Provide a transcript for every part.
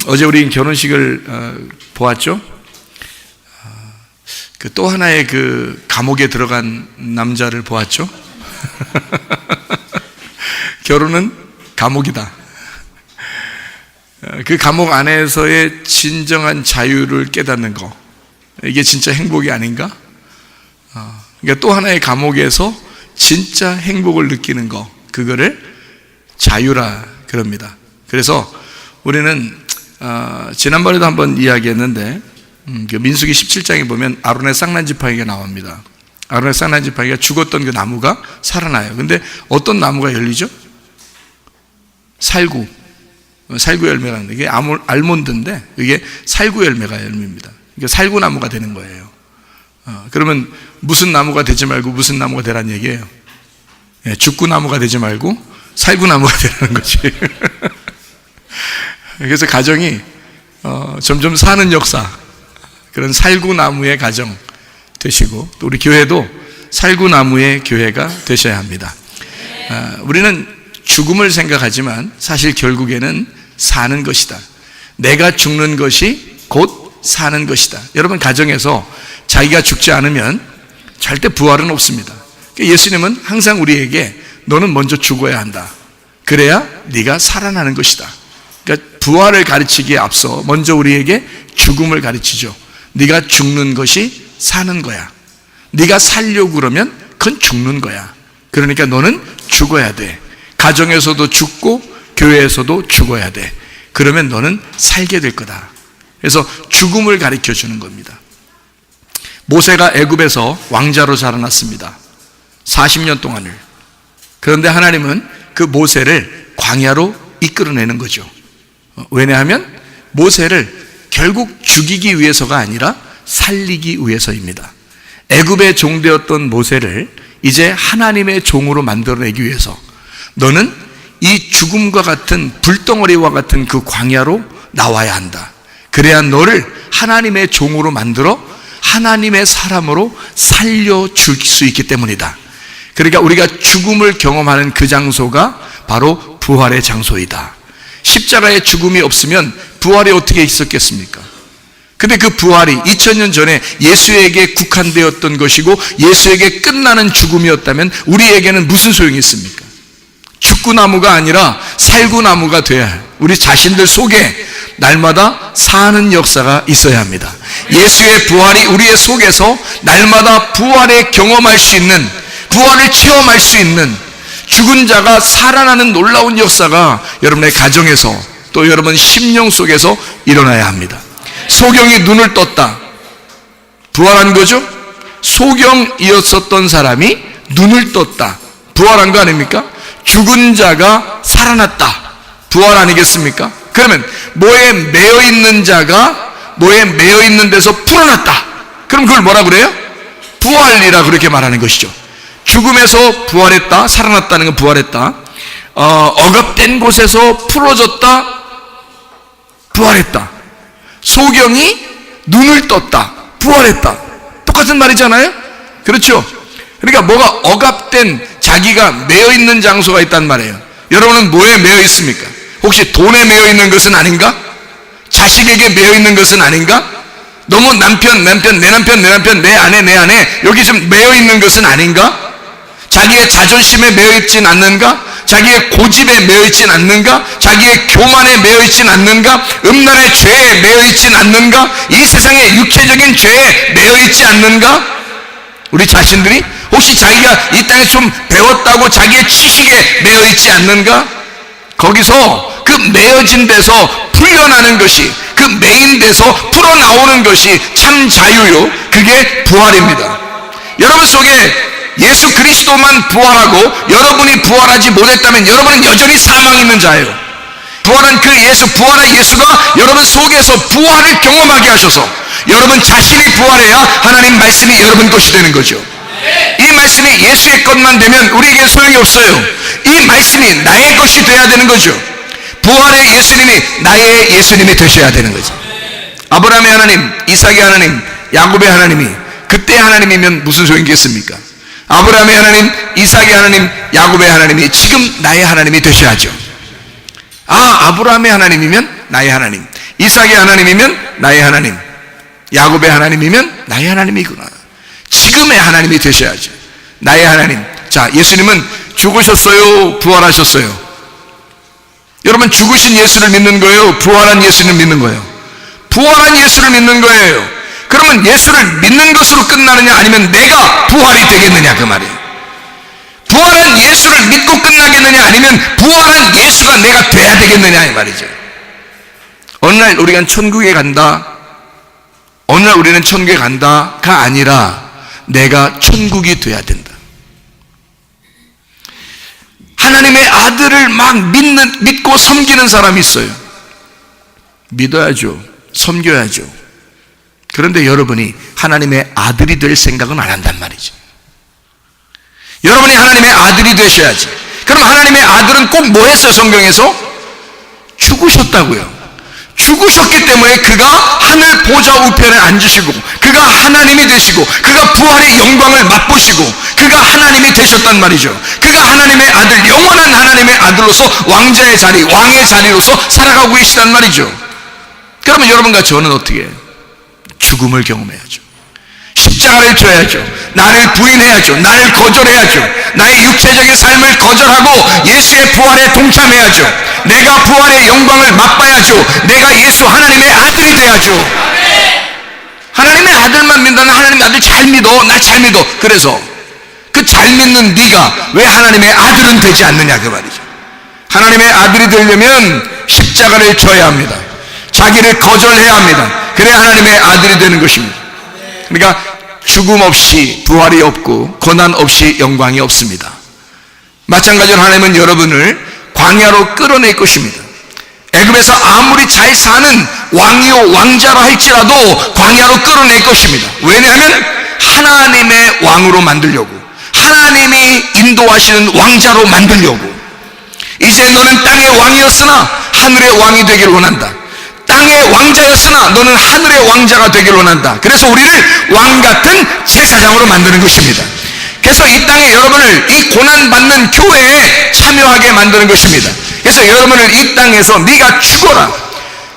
어제 우리 결혼식을 보았죠? 그 또 하나의 그 감옥에 들어간 남자를 보았죠? 결혼은 감옥이다. 그 감옥 안에서의 진정한 자유를 깨닫는 거, 이게 진짜 행복이 아닌가? 그러니까 또 하나의 감옥에서 진짜 행복을 느끼는 거, 그거를 자유라 그럽니다. 그래서 우리는 지난번에도 한번 이야기했는데 그 민수기 17장에 보면 아론의 쌍난지팡이가 나옵니다. 아론의 쌍난지팡이가 죽었던 그 나무가 살아나요. 근데 어떤 나무가 열리죠? 살구 열매라는 게, 이게 알몬드인데 이게 살구 열매가 열매입니다. 그러니까 살구 나무가 되는 거예요. 그러면 무슨 나무가 되지 말고 무슨 나무가 되라는 얘기예요. 죽구 나무가 되지 말고 살구 나무가 되라는 거지. 그래서 가정이 점점 사는 역사, 그런 살구나무의 가정 되시고, 또 우리 교회도 살구나무의 교회가 되셔야 합니다. 우리는 죽음을 생각하지만 사실 결국에는 사는 것이다. 내가 죽는 것이 곧 사는 것이다. 여러분, 가정에서 자기가 죽지 않으면 절대 부활은 없습니다. 예수님은 항상 우리에게 너는 먼저 죽어야 한다. 그래야 네가 살아나는 것이다. 그러니까 부활을 가르치기에 앞서 먼저 우리에게 죽음을 가르치죠. 네가 죽는 것이 사는 거야. 네가 살려고 그러면 그건 죽는 거야. 그러니까 너는 죽어야 돼. 가정에서도 죽고 교회에서도 죽어야 돼. 그러면 너는 살게 될 거다. 그래서 죽음을 가르쳐 주는 겁니다. 모세가 애굽에서 왕자로 자라났습니다. 40년 동안을. 그런데 하나님은 그 모세를 광야로 이끌어내는 거죠. 왜냐하면 모세를 결국 죽이기 위해서가 아니라 살리기 위해서입니다. 애굽의 종되었던 모세를 이제 하나님의 종으로 만들어내기 위해서, 너는 이 죽음과 같은 불덩어리와 같은 그 광야로 나와야 한다. 그래야 너를 하나님의 종으로 만들어 하나님의 사람으로 살려줄 수 있기 때문이다. 그러니까 우리가 죽음을 경험하는 그 장소가 바로 부활의 장소이다. 십자가의 죽음이 없으면 부활이 어떻게 있었겠습니까? 근데 그 부활이 2000년 전에 예수에게 국한되었던 것이고 예수에게 끝나는 죽음이었다면 우리에게는 무슨 소용이 있습니까? 죽구나무가 아니라 살구나무가 돼야 해요. 우리 자신들 속에 날마다 사는 역사가 있어야 합니다. 예수의 부활이 우리의 속에서 날마다 부활에 경험할 수 있는, 부활을 체험할 수 있는, 죽은 자가 살아나는 놀라운 역사가 여러분의 가정에서 또 여러분 심령 속에서 일어나야 합니다. 소경이 눈을 떴다. 부활한 거죠? 소경이었었던 사람이 눈을 떴다. 부활한 거 아닙니까? 죽은 자가 살아났다. 부활 아니겠습니까? 그러면 뭐에 매여 있는 자가 뭐에 매여 있는 데서 풀어났다. 그럼 그걸 뭐라 그래요? 부활이라 그렇게 말하는 것이죠. 죽음에서 부활했다. 살아났다는 건 부활했다. 억압된 곳에서 풀어졌다. 부활했다. 소경이 눈을 떴다. 부활했다. 똑같은 말이잖아요? 그렇죠? 그러니까 뭐가 억압된, 자기가 매여 있는 장소가 있단 말이에요. 여러분은 뭐에 매여 있습니까? 혹시 돈에 매여 있는 것은 아닌가? 자식에게 매여 있는 것은 아닌가? 너무 내 남편, 내 아내 여기 좀 매여 있는 것은 아닌가? 자기의 자존심에 매여 있진 않는가? 자기의 고집에 매여 있진 않는가? 자기의 교만에 매여 있진 않는가? 음란의 죄에 매여 있진 않는가? 이 세상의 육체적인 죄에 매여 있지 않는가? 우리 자신들이 혹시 자기가 이 땅에 좀 배웠다고 자기의 지식에 매여 있지 않는가? 거기서 그 매여진 데서 풀려나는 것이, 그 매인 데서 풀어나오는 것이 참 자유요, 그게 부활입니다. 여러분 속에 예수 그리스도만 부활하고 여러분이 부활하지 못했다면 여러분은 여전히 사망에 있는 자예요. 부활한 그 예수, 부활한 예수가 여러분 속에서 부활을 경험하게 하셔서 여러분 자신이 부활해야 하나님 말씀이 여러분 것이 되는 거죠. 이 말씀이 예수의 것만 되면 우리에게 소용이 없어요. 이 말씀이 나의 것이 돼야 되는 거죠. 부활의 예수님이 나의 예수님이 되셔야 되는 거죠. 아브라함의 하나님, 이삭의 하나님, 야곱의 하나님이 그때 하나님이면 무슨 소용이겠습니까? 아브라함의 하나님, 이삭의 하나님, 야곱의 하나님이 지금 나의 하나님이 되셔야죠. 아브라함의 하나님이면 나의 하나님, 이삭의 하나님이면 나의 하나님, 야곱의 하나님이면 나의 하나님이구나. 지금의 하나님이 되셔야죠. 나의 하나님. 자, 예수님은 죽으셨어요? 부활하셨어요? 여러분, 죽으신 예수를 믿는 거예요? 부활한 예수를 믿는 거예요? 부활한 예수를 믿는 거예요. 그러면 예수를 믿는 것으로 끝나느냐, 아니면 내가 부활이 되겠느냐, 그 말이에요. 부활한 예수를 믿고 끝나겠느냐, 아니면 부활한 예수가 내가 돼야 되겠느냐, 이 말이죠. 어느 날 우리가 천국에 간다, 어느 날 우리는 천국에 간다가 아니라 내가 천국이 돼야 된다. 하나님의 아들을 막 믿고 섬기는 사람이 있어요. 믿어야죠. 섬겨야죠. 그런데 여러분이 하나님의 아들이 될 생각은 안 한단 말이죠. 여러분이 하나님의 아들이 되셔야지. 그럼 하나님의 아들은 꼭 뭐 했어요? 성경에서? 죽으셨다고요. 죽으셨기 때문에 그가 하늘 보좌 우편에 앉으시고, 그가 하나님이 되시고, 그가 부활의 영광을 맛보시고, 그가 하나님이 되셨단 말이죠. 그가 하나님의 아들, 영원한 하나님의 아들로서 왕자의 자리, 왕의 자리로서 살아가고 계시단 말이죠. 그러면 여러분과 저는 어떻게 해요? 죽음을 경험해야죠. 십자가를 져야죠. 나를 부인해야죠. 나를 거절해야죠. 나의 육체적인 삶을 거절하고 예수의 부활에 동참해야죠. 내가 부활의 영광을 맛봐야죠. 내가 예수 하나님의 아들이 돼야죠. 하나님의 아들만 믿는다면 하나님의 아들 잘 믿어. 나 잘 믿어. 그래서 그 잘 믿는 네가 왜 하나님의 아들은 되지 않느냐, 그 말이죠. 하나님의 아들이 되려면 십자가를 져야 합니다. 자기를 거절해야 합니다. 그래야 하나님의 아들이 되는 것입니다. 그러니까 죽음 없이 부활이 없고 고난 없이 영광이 없습니다. 마찬가지로 하나님은 여러분을 광야로 끌어낼 것입니다. 애굽에서 아무리 잘 사는 왕이요 왕자로 할지라도 광야로 끌어낼 것입니다. 왜냐하면 하나님의 왕으로 만들려고, 하나님이 인도하시는 왕자로 만들려고. 이제 너는 땅의 왕이었으나 하늘의 왕이 되기를 원한다. 땅의 왕자였으나 너는 하늘의 왕자가 되기를 원한다. 그래서 우리를 왕같은 제사장으로 만드는 것입니다. 그래서 이 땅에 여러분을 이 고난받는 교회에 참여하게 만드는 것입니다. 그래서 여러분을 이 땅에서 네가 죽어라,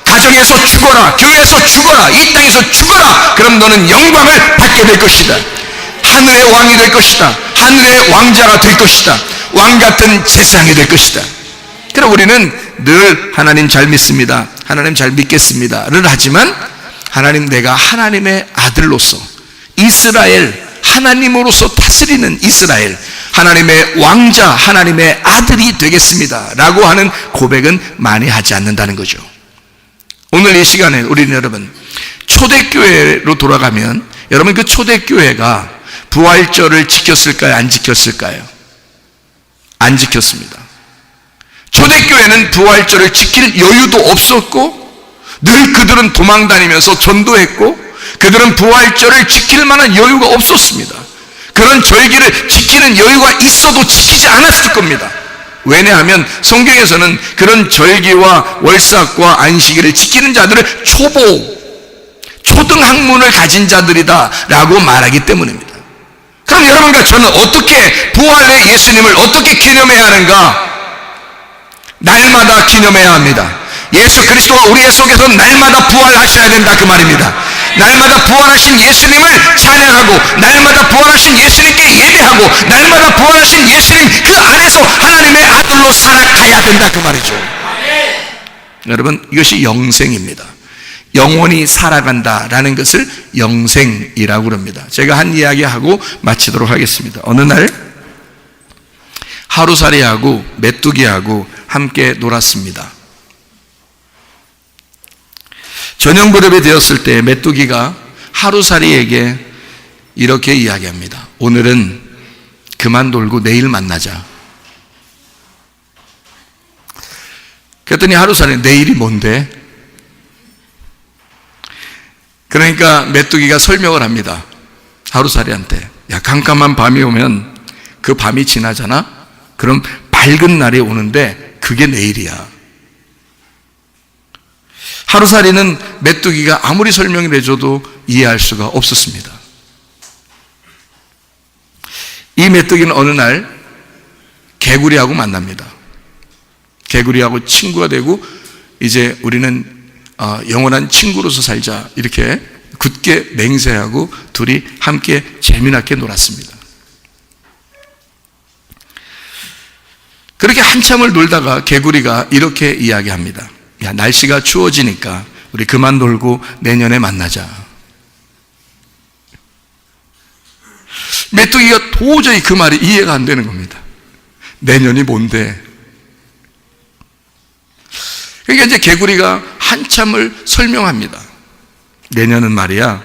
가정에서 죽어라, 교회에서 죽어라, 이 땅에서 죽어라. 그럼 너는 영광을 받게 될 것이다. 하늘의 왕이 될 것이다. 하늘의 왕자가 될 것이다. 왕같은 제사장이 될 것이다. 그럼 우리는 늘 하나님 잘 믿습니다, 하나님 잘 믿겠습니다를 하지만, 하나님, 내가 하나님의 아들로서 이스라엘, 하나님으로서 다스리는 이스라엘, 하나님의 왕자, 하나님의 아들이 되겠습니다 라고 하는 고백은 많이 하지 않는다는 거죠. 오늘 이 시간에 우리는 여러분, 초대교회로 돌아가면 여러분, 그 초대교회가 부활절을 지켰을까요? 안 지켰을까요? 안 지켰습니다. 초대교회는 부활절을 지킬 여유도 없었고, 늘 그들은 도망다니면서 전도했고, 그들은 부활절을 지킬 만한 여유가 없었습니다. 그런 절기를 지키는 여유가 있어도 지키지 않았을 겁니다. 왜냐하면 성경에서는 그런 절기와 월삭과 안식일을 지키는 자들을 초등 학문을 가진 자들이다 라고 말하기 때문입니다. 그럼 여러분과 저는 어떻게 부활의 예수님을 어떻게 기념해야 하는가? 날마다 기념해야 합니다. 예수 그리스도가 우리의 속에서 날마다 부활하셔야 된다, 그 말입니다. 날마다 부활하신 예수님을 찬양하고, 날마다 부활하신 예수님께 예배하고, 날마다 부활하신 예수님 그 안에서 하나님의 아들로 살아가야 된다, 그 말이죠. 여러분, 이것이 영생입니다. 영원히 살아간다라는 것을 영생이라고 그럽니다. 제가 한 이야기하고 마치도록 하겠습니다. 어느 날 하루살이하고 메뚜기하고 함께 놀았습니다. 저녁 무렵이 되었을 때 메뚜기가 하루살이에게 이렇게 이야기합니다. 오늘은 그만 놀고 내일 만나자. 그랬더니 하루살이, 내일이 뭔데? 그러니까 메뚜기가 설명을 합니다. 하루살이한테, 야, 깜깜한 밤이 오면 그 밤이 지나잖아? 그럼 밝은 날이 오는데 그게 내일이야. 하루살이는 메뚜기가 아무리 설명을 해줘도 이해할 수가 없었습니다. 이 메뚜기는 어느 날 개구리하고 만납니다. 개구리하고 친구가 되고 이제 우리는 영원한 친구로서 살자 이렇게 굳게 맹세하고 둘이 함께 재미나게 놀았습니다. 그렇게 한참을 놀다가 개구리가 이렇게 이야기합니다. 야, 날씨가 추워지니까 우리 그만 놀고 내년에 만나자. 메뚜기가 도저히 그 말이 이해가 안 되는 겁니다. 내년이 뭔데? 그러니까 이제 개구리가 한참을 설명합니다. 내년은 말이야,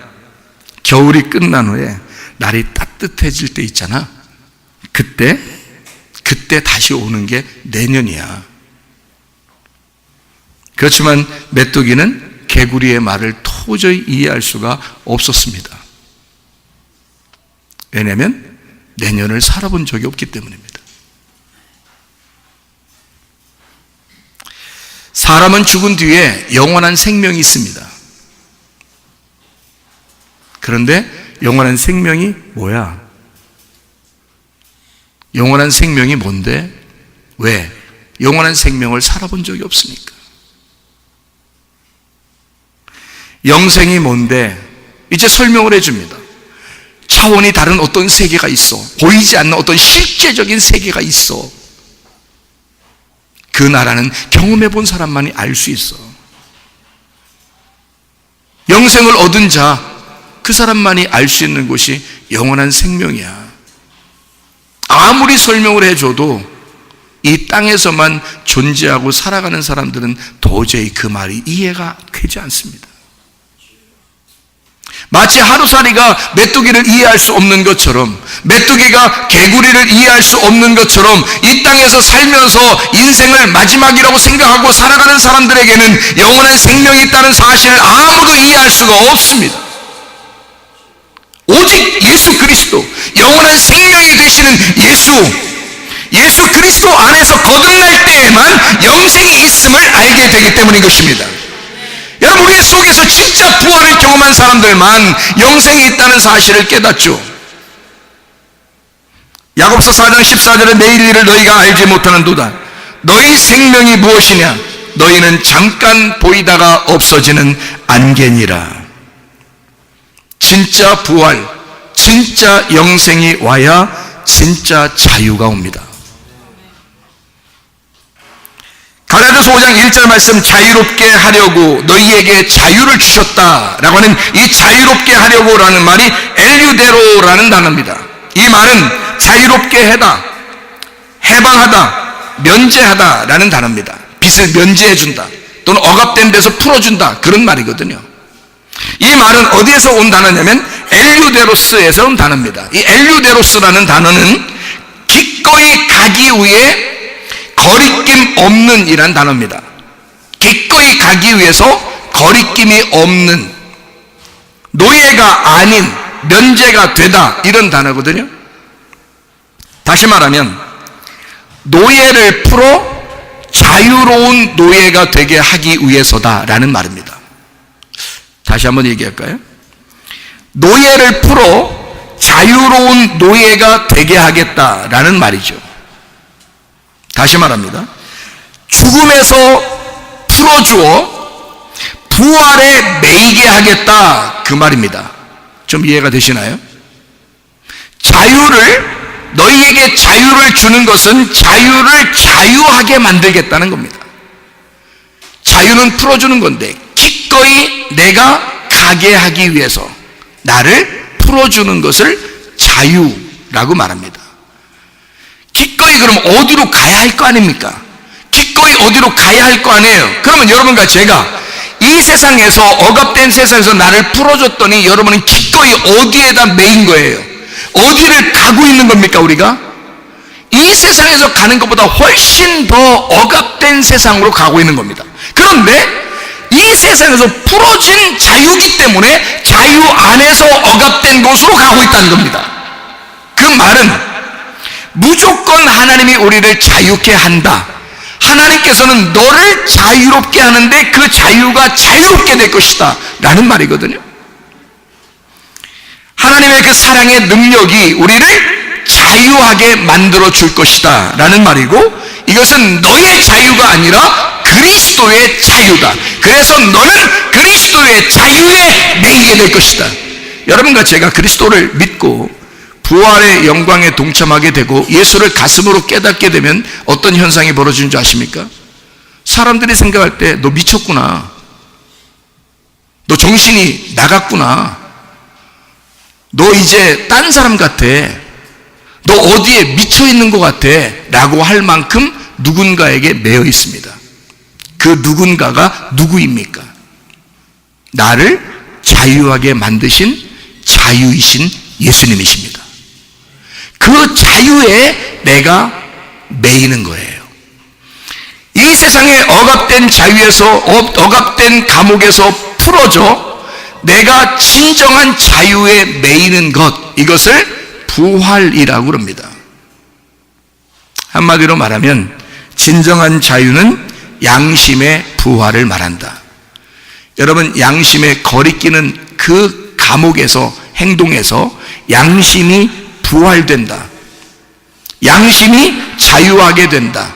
겨울이 끝난 후에 날이 따뜻해질 때 있잖아. 그때 다시 오는 게 내년이야. 그렇지만 메뚜기는 개구리의 말을 도저히 이해할 수가 없었습니다. 왜냐하면 내년을 살아본 적이 없기 때문입니다. 사람은 죽은 뒤에 영원한 생명이 있습니다. 그런데 영원한 생명이 뭐야? 영원한 생명이 뭔데? 왜? 영원한 생명을 살아본 적이 없으니까. 영생이 뭔데? 이제 설명을 해줍니다. 차원이 다른 어떤 세계가 있어. 보이지 않는 어떤 실제적인 세계가 있어. 그 나라는 경험해 본 사람만이 알 수 있어. 영생을 얻은 자, 그 사람만이 알 수 있는 곳이 영원한 생명이야. 아무리 설명을 해줘도 이 땅에서만 존재하고 살아가는 사람들은 도저히 그 말이 이해가 되지 않습니다. 마치 하루살이가 메뚜기를 이해할 수 없는 것처럼, 메뚜기가 개구리를 이해할 수 없는 것처럼, 이 땅에서 살면서 인생을 마지막이라고 생각하고 살아가는 사람들에게는 영원한 생명이 있다는 사실을 아무도 이해할 수가 없습니다. 오직 예수 그리스도, 영원한 생명이 되시는 예수 그리스도 안에서 거듭날 때에만 영생이 있음을 알게 되기 때문인 것입니다. 여러분, 우리 속에서 진짜 부활을 경험한 사람들만 영생이 있다는 사실을 깨닫죠. 야고보서 4장 14절에 내일 일을 너희가 알지 못하는도다. 너희 생명이 무엇이냐? 너희는 잠깐 보이다가 없어지는 안개니라. 진짜 부활, 진짜 영생이 와야 진짜 자유가 옵니다. 갈라디아서 5장 1절 말씀, 자유롭게 하려고 너희에게 자유를 주셨다라고 하는 이 자유롭게 하려고라는 말이 엘유데로라는 단어입니다. 이 말은 자유롭게 하다, 해방하다, 면제하다라는 단어입니다. 빚을 면제해준다 또는 억압된 데서 풀어준다, 그런 말이거든요. 이 말은 어디에서 온 단어냐면 엘유데로스에서 온 단어입니다. 이 엘유데로스라는 단어는 기꺼이 가기 위해 거리낌 없는 이란 단어입니다. 기꺼이 가기 위해서 거리낌이 없는, 노예가 아닌 면제가 되다, 이런 단어거든요. 다시 말하면 노예를 풀어 자유로운 노예가 되게 하기 위해서다라는 말입니다. 다시 한번 얘기할까요? 노예를 풀어 자유로운 노예가 되게 하겠다라는 말이죠. 다시 말합니다. 죽음에서 풀어주어 부활에 매이게 하겠다, 그 말입니다. 좀 이해가 되시나요? 너희에게 자유를 주는 것은 자유를 자유하게 만들겠다는 겁니다. 자유는 풀어주는 건데 기꺼이 내가 가게 하기 위해서 나를 풀어주는 것을 자유라고 말합니다. 기꺼이 그럼 어디로 가야 할 거 아닙니까? 기꺼이 어디로 가야 할 거 아니에요? 그러면 여러분과 제가 이 세상에서, 억압된 세상에서 나를 풀어줬더니 여러분은 기꺼이 어디에다 매인 거예요? 어디를 가고 있는 겁니까, 우리가? 이 세상에서 가는 것보다 훨씬 더 억압된 세상으로 가고 있는 겁니다. 그런데 이 세상에서 풀어진 자유이기 때문에 자유 안에서 억압된 곳으로 가고 있다는 겁니다. 그 말은 무조건 하나님이 우리를 자유케 한다, 하나님께서는 너를 자유롭게 하는데 그 자유가 자유롭게 될 것이다 라는 말이거든요. 하나님의 그 사랑의 능력이 우리를 자유하게 만들어 줄 것이다 라는 말이고, 이 이것은 너의 자유가 아니라 그리스도의 자유다. 그래서 너는 그리스도의 자유에 매이게 될 것이다. 여러분과 제가 그리스도를 믿고 부활의 영광에 동참하게 되고 예수를 가슴으로 깨닫게 되면 어떤 현상이 벌어지는 줄 아십니까? 사람들이 생각할 때 너 미쳤구나, 너 정신이 나갔구나, 너 이제 딴 사람 같아, 너 어디에 미쳐있는 것 같아 라고 할 만큼 누군가에게 매여 있습니다. 그 누군가가 누구입니까? 나를 자유하게 만드신 자유이신 예수님이십니다. 그 자유에 내가 매이는 거예요. 이 세상의 억압된 자유에서, 억압된 감옥에서 풀어져 내가 진정한 자유에 매이는 것, 이것을 부활이라고 합니다. 한마디로 말하면 진정한 자유는 양심의 부활을 말한다. 여러분, 양심에 거리끼는 그 감옥에서, 행동에서 양심이 부활된다. 양심이 자유하게 된다.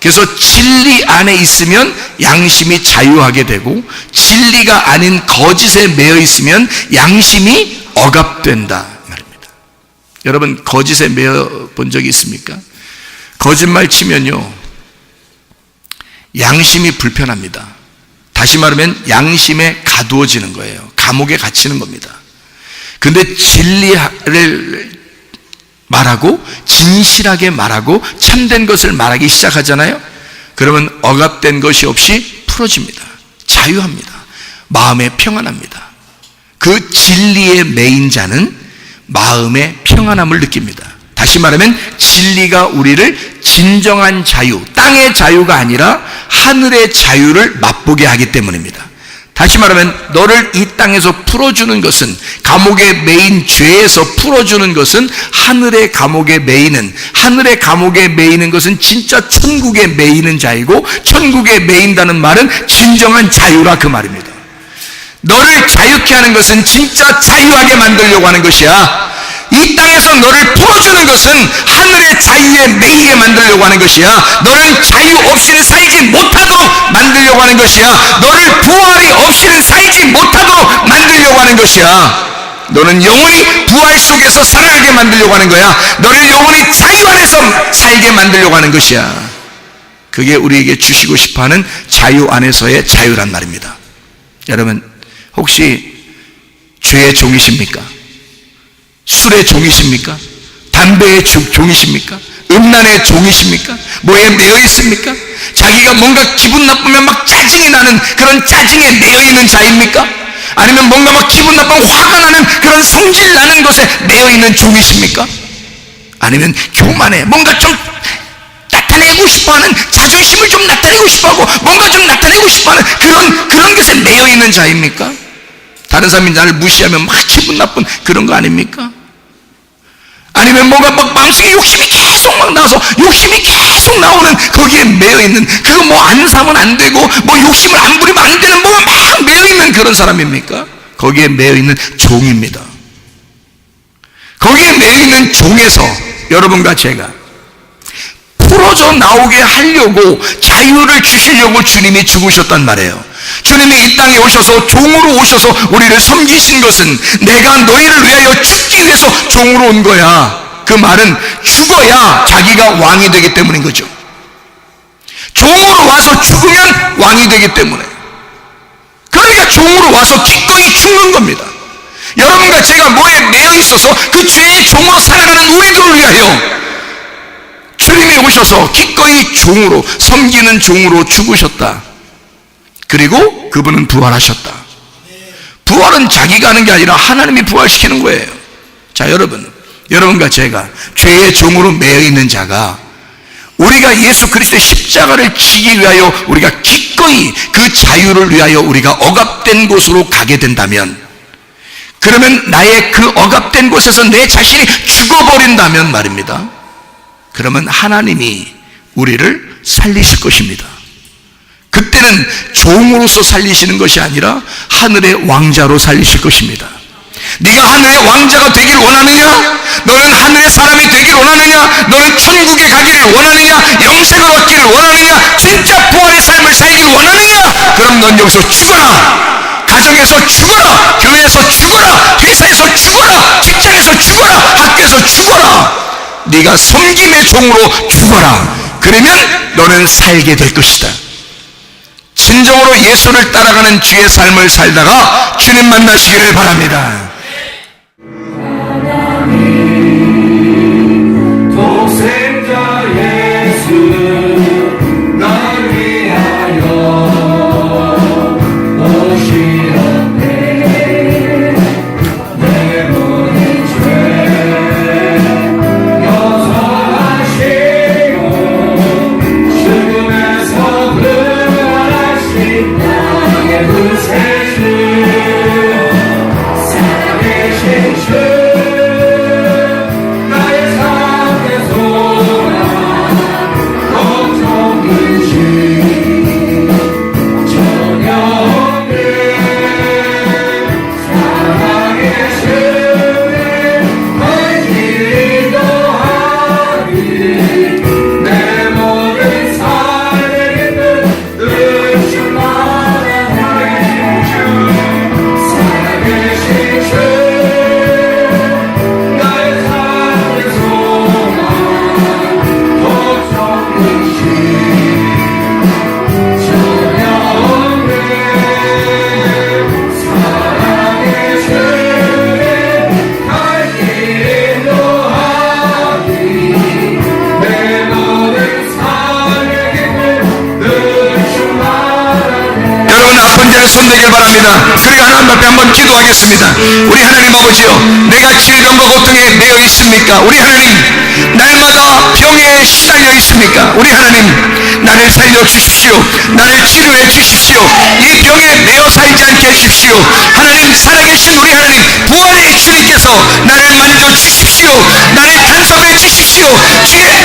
그래서 진리 안에 있으면 양심이 자유하게 되고, 진리가 아닌 거짓에 매여 있으면 양심이 억압된다 말입니다. 여러분, 거짓에 매여 본 적이 있습니까? 거짓말 치면요, 양심이 불편합니다. 다시 말하면 양심에 가두어지는 거예요. 감옥에 갇히는 겁니다. 근데 진리를 말하고 진실하게 말하고 참된 것을 말하기 시작하잖아요. 그러면 억압된 것이 없이 풀어집니다. 자유합니다. 마음에 평안합니다. 그 진리의 매인 자는 마음의 평안함을 느낍니다. 다시 말하면 진리가 우리를 진정한 자유, 땅의 자유가 아니라 하늘의 자유를 맛보게 하기 때문입니다. 다시 말하면 너를 이 땅에서 풀어주는 것은, 감옥에 매인 죄에서 풀어주는 것은 하늘의 감옥에 매이는, 하늘의 감옥에 매이는 것은 진짜 천국에 매이는 자이고, 천국에 매인다는 말은 진정한 자유라 그 말입니다. 너를 자유케 하는 것은 진짜 자유하게 만들려고 하는 것이야. 이 땅에서 너를 풀어주는 것은 하늘의 자유에 매이게 만들려고 하는 것이야. 너는 자유 없이는 살지 못하도록 만들려고 하는 것이야. 너를 부활이 없이는 살지 못하도록 만들려고 하는 것이야. 너는 영원히 부활 속에서 살아가게 만들려고 하는 거야. 너를 영원히 자유 안에서 살게 만들려고 하는 것이야. 그게 우리에게 주시고 싶어하는 자유 안에서의 자유란 말입니다. 여러분, 혹시 죄의 종이십니까? 술의 종이십니까? 담배의 종이십니까? 음란의 종이십니까? 뭐에 매여 있습니까? 자기가 뭔가 기분 나쁘면 막 짜증이 나는 그런 짜증에 매여 있는 자입니까? 아니면 뭔가 막 기분 나쁘면 화가 나는 그런 성질 나는 것에 매여 있는 종이십니까? 아니면 교만에 뭔가 좀 나타내고 싶어하는, 자존심을 좀 나타내고 싶어하고 뭔가 좀 나타내고 싶어하는 그런 것에 매여 있는 자입니까? 다른 사람이 나를 무시하면 막 기분 나쁜 그런 거 아닙니까? 아니면 뭔가 막 마음속에 욕심이 계속 막 나와서 욕심이 계속 나오는, 거기에 매여 있는, 그거 뭐 안 사면 안 되고 뭐 욕심을 안 부리면 안 되는, 뭐가 막 매여 있는 그런 사람입니까? 거기에 매여 있는 종입니다. 거기에 매여 있는 종에서 여러분과 제가 풀어져 나오게 하려고, 자유를 주시려고 주님이 죽으셨단 말이에요. 주님이 이 땅에 오셔서, 종으로 오셔서 우리를 섬기신 것은 내가 너희를 위하여 죽기 위해서 종으로 온 거야. 그 말은 죽어야 자기가 왕이 되기 때문인 거죠. 종으로 와서 죽으면 왕이 되기 때문에, 그러니까 종으로 와서 기꺼이 죽는 겁니다. 여러분과 제가 뭐에 매여 있어서 그 죄의 종으로 살아가는 우리들을 위하여 주님이 오셔서 기꺼이 종으로, 섬기는 종으로 죽으셨다. 그리고 그분은 부활하셨다. 부활은 자기가 하는 게 아니라 하나님이 부활시키는 거예요. 자, 여러분과 제가 죄의 종으로 매여 있는 자가, 우리가 예수 그리스도의 십자가를 지기 위하여 우리가 기꺼이 그 자유를 위하여 우리가 억압된 곳으로 가게 된다면, 그러면 나의 그 억압된 곳에서 내 자신이 죽어버린다면 말입니다. 그러면 하나님이 우리를 살리실 것입니다. 그때는 종으로서 살리시는 것이 아니라 하늘의 왕자로 살리실 것입니다. 네가 하늘의 왕자가 되길 원하느냐? 너는 하늘의 사람이 되길 원하느냐? 너는 천국에 가기를 원하느냐? 영생을 얻기를 원하느냐? 진짜 부활의 삶을 살기를 원하느냐? 그럼 넌 여기서 죽어라. 가정에서 죽어라. 교회에서 죽어라. 회사에서 죽어라. 직장에서 죽어라. 학교에서 죽어라. 네가 섬김의 종으로 죽어라. 그러면 너는 살게 될 것이다. 진정으로 예수를 따라가는 주의 삶을 살다가 주님 만나시기를 바랍니다. 독생자 예수 날 위하여 오시었네. 내 모든 죄 용서하시고 죽음에서 부활하신 나의 구세주 살아계신 주 나의 삶의 소망 걱정이지 전혀 없네. 살아계시네 널 인도하리 내 모든 삶의 기쁨 누추 말하네. 살아계신 주 나의 삶의 소망 걱정이지 전혀 없네. 살아계시네 날 인도하리 내 모든 삶의 기쁨 누추 말하네. 여러분 아픈 자를 손대길 바랍니다. 우리가 하나님 앞에 한번 기도하겠습니다. 우리 하나님 아버지요, 내가 질병과 고통에 매여 있습니까? 우리 하나님, 날마다 병에 시달려 있습니까? 우리 하나님, 나를 살려주십시오. 나를 치료해 주십시오. 이 병에 매여 살지 않게 해주십시오. 하나님, 살아계신 우리 하나님, 부활의 주님께서 나를 만져주십시오. 나를 간섭해 주십시오. 주의